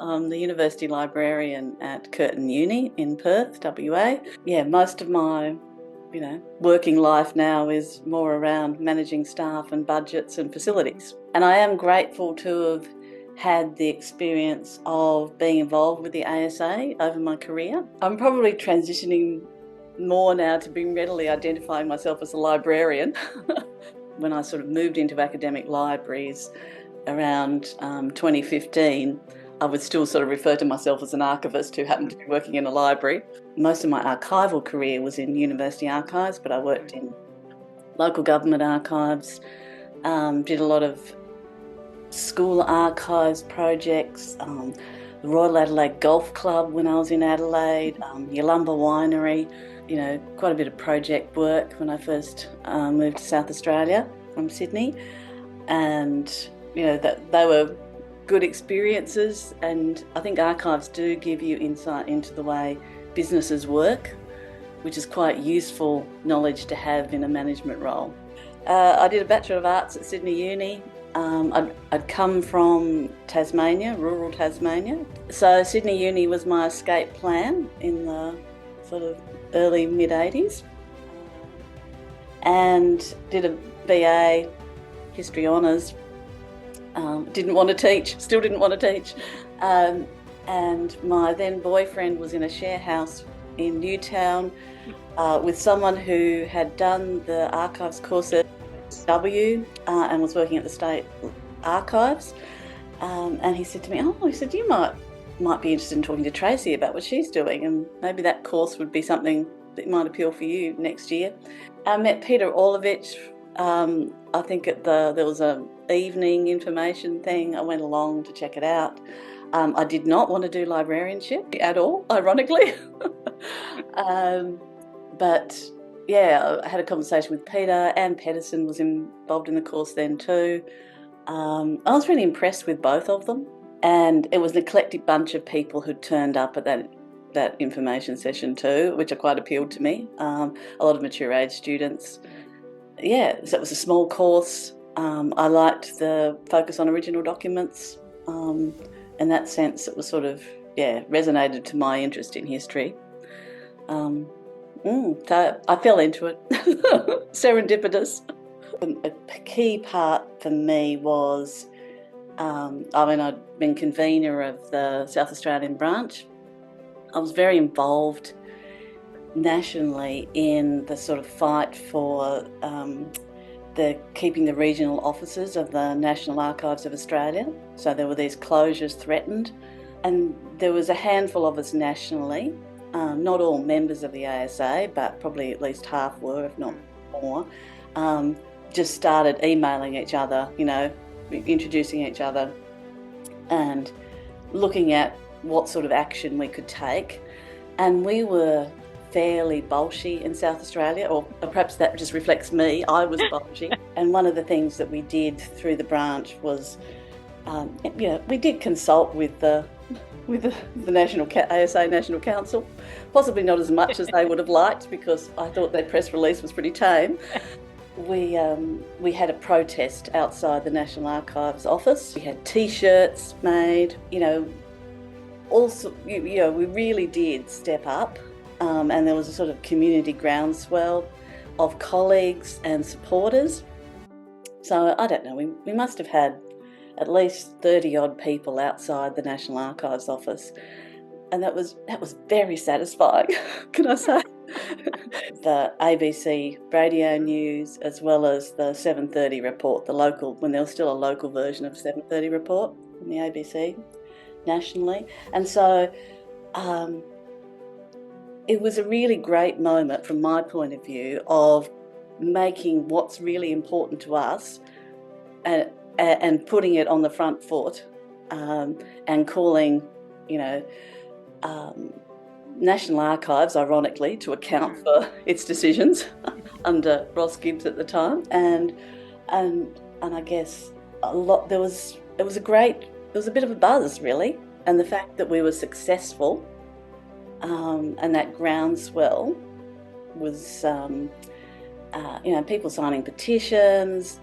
I'm the University Librarian at Curtin Uni in Perth, WA. Yeah, most of my working life now is more around managing staff and budgets and facilities. And I am grateful to have had the experience of being involved with the ASA over my career. I'm probably transitioning more now to being readily identifying myself as a librarian. When I sort of moved into academic libraries around 2015, I would still sort of refer to myself as an archivist who happened to be working in a library. Most of my archival career was in university archives, but I worked in local government archives, did a lot of school archives projects, the Royal Adelaide Golf Club when I was in Adelaide, Yalumba Winery, quite a bit of project work when I first moved to South Australia from Sydney. And, that they were good experiences, and I think archives do give you insight into the way businesses work, which is quite useful knowledge to have in a management role. I did a Bachelor of Arts at Sydney Uni. I'd come from Tasmania, rural Tasmania. So Sydney Uni was my escape plan in the sort of early mid-80s. And did a BA, History Honours. Didn't want to teach, still didn't want to teach. And my then boyfriend was in a share house in Newtown with someone who had done the archives course at W and was working at the State Archives. And he said to me, you might be interested in talking to Tracy about what she's doing, and maybe that course would be something that might appeal for you next year. I met Peter Orlovich, I think there was an evening information thing. I went along to check it out. I did not want to do librarianship at all, ironically. But yeah, I had a conversation with Peter. Anne Pedersen was involved in the course then too. I was really impressed with both of them, and it was an eclectic bunch of people who turned up at that information session too, which quite appealed to me. A lot of mature age students. Yeah, so it was a small course. I liked the focus on original documents. In that sense, it was sort of, resonated to my interest in history. So I fell into it. Serendipitous. A key part for me was, I'd been convener of the South Australian branch. I was very involved nationally in the sort of fight for keeping the regional offices of the National Archives of Australia. So there were these closures threatened, and there was a handful of us nationally, not all members of the ASA, but probably at least half were, if not more, just started emailing each other, introducing each other and looking at what sort of action we could take. And we were fairly bolshy in South Australia, or perhaps that just reflects me. I was bolshy. And one of the things that we did through the branch was, we did consult with the National ASA National Council, possibly not as much as they would have liked, because I thought their press release was pretty tame. We had a protest outside the National Archives office. We had T-shirts made, also, we really did step up. And there was a sort of community groundswell of colleagues and supporters. So I don't know, we must have had at least 30 odd people outside the National Archives office. And that was very satisfying, can I say? The ABC radio news, as well as the 7:30 report, the local, when there was still a local version of 7:30 report from the ABC nationally. And so it was a really great moment from my point of view of making what's really important to us and putting it on the front foot, and calling, National Archives, ironically, to account for its decisions under Ross Gibbs at the time. And I guess there was a bit of a buzz, really, and the fact that we were successful. And that groundswell was, people signing petitions,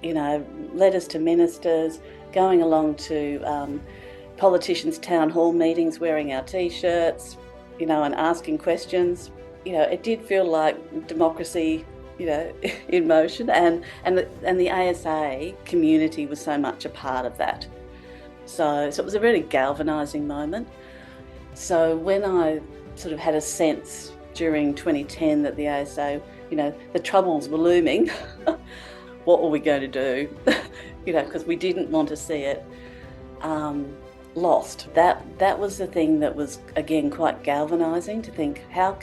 letters to ministers, going along to politicians' town hall meetings wearing our T-shirts, you know, and asking questions. You know, it did feel like democracy, you know, in motion, and the ASA community was so much a part of that. So it was a really galvanising moment. So when I sort of had a sense during 2010 that the ASA, you know, the troubles were looming, what were we going to do? You know, because we didn't want to see it lost. That was the thing that was, again, quite galvanising, to think how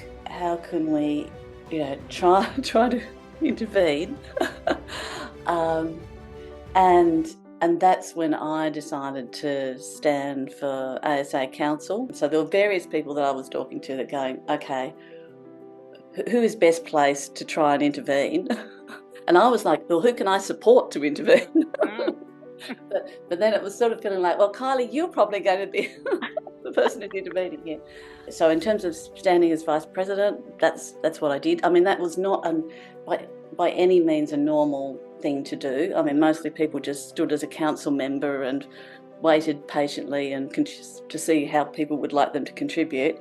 can we, you know, try to intervene, and that's when I decided to stand for ASA Council. So there were various people that I was talking to that going, okay, who is best placed to try and intervene? And I was like, well, who can I support to intervene? But then it was sort of feeling like, well, Kylie, you're probably going to be the person who's intervening here. So in terms of standing as Vice President, that's what I did. I mean, that was not by any means a normal thing to do. I mean, mostly people just stood as a council member and waited patiently and to see how people would like them to contribute.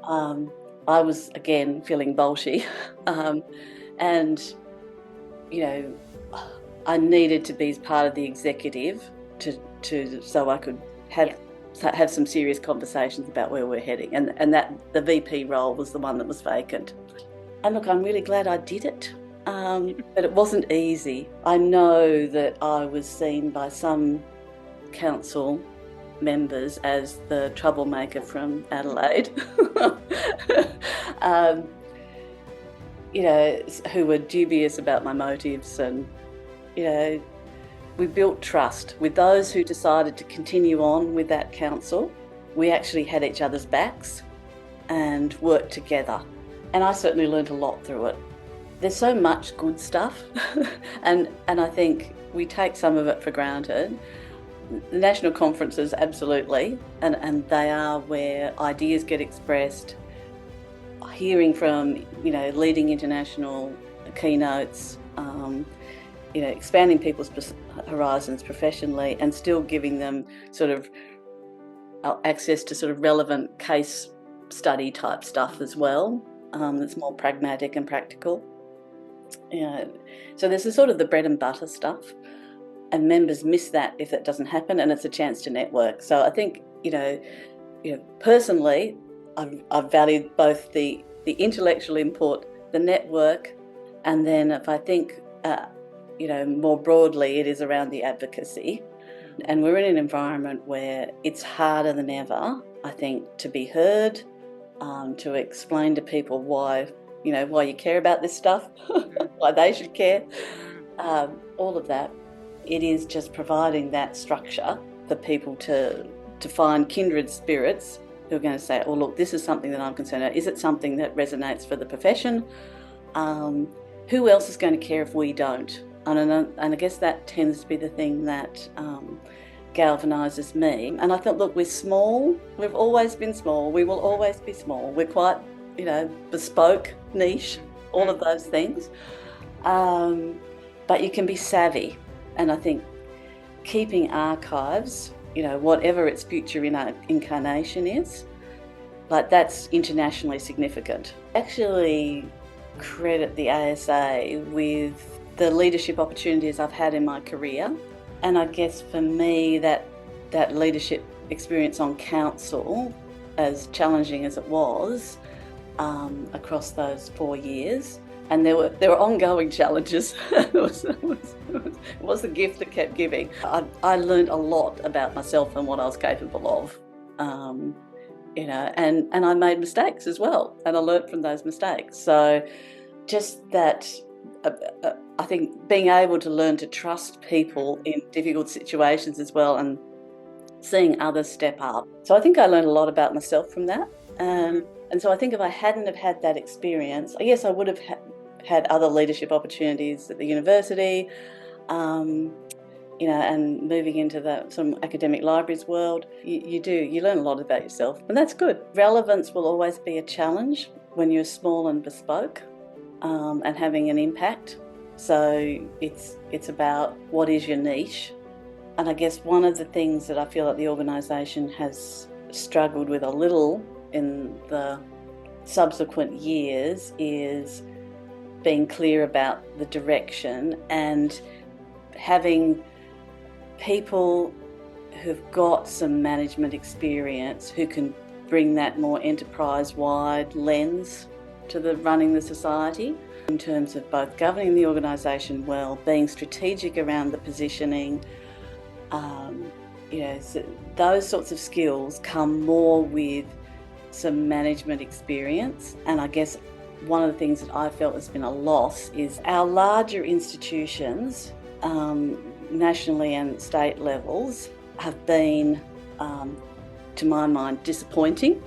I was, again, feeling bolshy, and, you know, I needed to be part of the executive so I could have some serious conversations about where we're heading, and that the VP role was the one that was vacant. And look, I'm really glad I did it, but it wasn't easy. I know that I was seen by some council members as the troublemaker from Adelaide, you know, who were dubious about my motives, and, you know, we built trust with those who decided to continue on with that council. We actually had each other's backs and worked together. And I certainly learned a lot through it. There's so much good stuff, and I think we take some of it for granted. The national conferences, absolutely, and they are where ideas get expressed. Hearing from, you know, leading international keynotes, you know, expanding people's horizons professionally, and still giving them sort of access to sort of relevant case study type stuff as well. That's more pragmatic and practical. You know, so there's a sort of the bread and butter stuff, and members miss that if that doesn't happen, and it's a chance to network. So I think, you know, personally, I've valued both the intellectual input, the network, and then if I think, you know, more broadly, it is around the advocacy. And we're in an environment where it's harder than ever, I think, to be heard, to explain to people why you care about this stuff, why they should care, all of that. It is just providing that structure for people to find kindred spirits who are going to say, oh, look, this is something that I'm concerned about. Is it something that resonates for the profession? Who else is going to care if we don't? And I guess that tends to be the thing that galvanises me. And I thought, look, we're small. We've always been small. We will always be small. We're quite, you know, bespoke, niche, all of those things. But you can be savvy. And I think keeping archives, you know, whatever its future incarnation is, like, that's internationally significant. Actually credit the ASA with the leadership opportunities I've had in my career. And I guess for me, that leadership experience on council, as challenging as it was, across those 4 years, and there were ongoing challenges. It was the gift that kept giving. I learned a lot about myself and what I was capable of, you know, and I made mistakes as well, and I learnt from those mistakes. So just that, I think being able to learn to trust people in difficult situations as well, and seeing others step up. So I think I learned a lot about myself from that. And so I think if I hadn't have had that experience, yes, I would have had other leadership opportunities at the university, you know, and moving into the some academic libraries world. You learn a lot about yourself, and that's good. Relevance will always be a challenge when you're small and bespoke, and having an impact. So it's about what is your niche, And I guess one of the things that I feel like the organisation has struggled with a little in the subsequent years is being clear about the direction and having people who've got some management experience who can bring that more enterprise-wide lens to the running the society in terms of both governing the organisation well, being strategic around the positioning. So those sorts of skills come more with some management experience. And I guess one of the things that I felt has been a loss is our larger institutions, nationally and state levels, have been, to my mind, disappointing.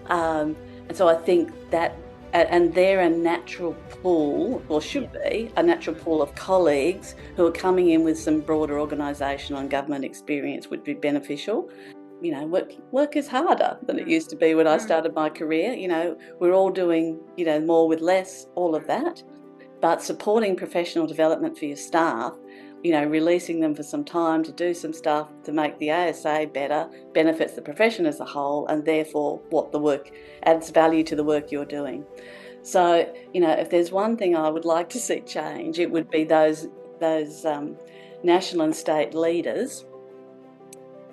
And so I think that, and they're a natural pool, or should be, a natural pool of colleagues who are coming in with some broader organisational and government experience would be beneficial. Work is harder than it used to be when I started my career. We're all doing, more with less, all of that. But supporting professional development for your staff, releasing them for some time to do some stuff to make the ASA better, benefits the profession as a whole, and therefore what the work adds value to the work you're doing. So, if there's one thing I would like to see change, it would be those national and state leaders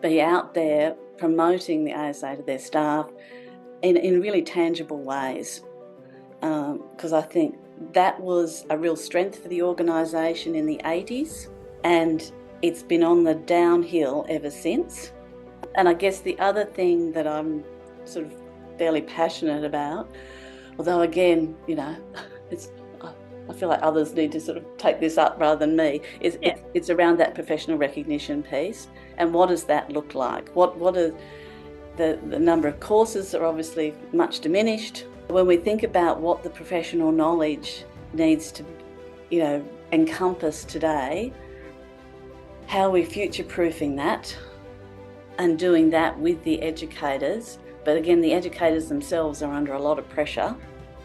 be out there promoting the ASA to their staff in really tangible ways, because I think that was a real strength for the organisation in the 80s, and it's been on the downhill ever since. And I guess the other thing that I'm sort of fairly passionate about, although again, I feel like others need to sort of take this up rather than me, it's around that professional recognition piece. And what does that look like? What are the number of courses are obviously much diminished. When we think about what the professional knowledge needs to, encompass today, how are we future-proofing that and doing that with the educators? But again, the educators themselves are under a lot of pressure.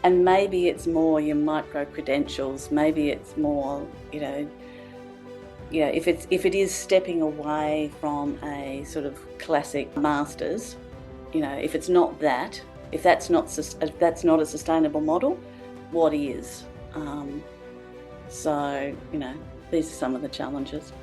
And maybe it's more your micro-credentials, maybe it's more, if it is stepping away from a sort of classic master's, if it's not that, if that's not a sustainable model, what is? So, these are some of the challenges.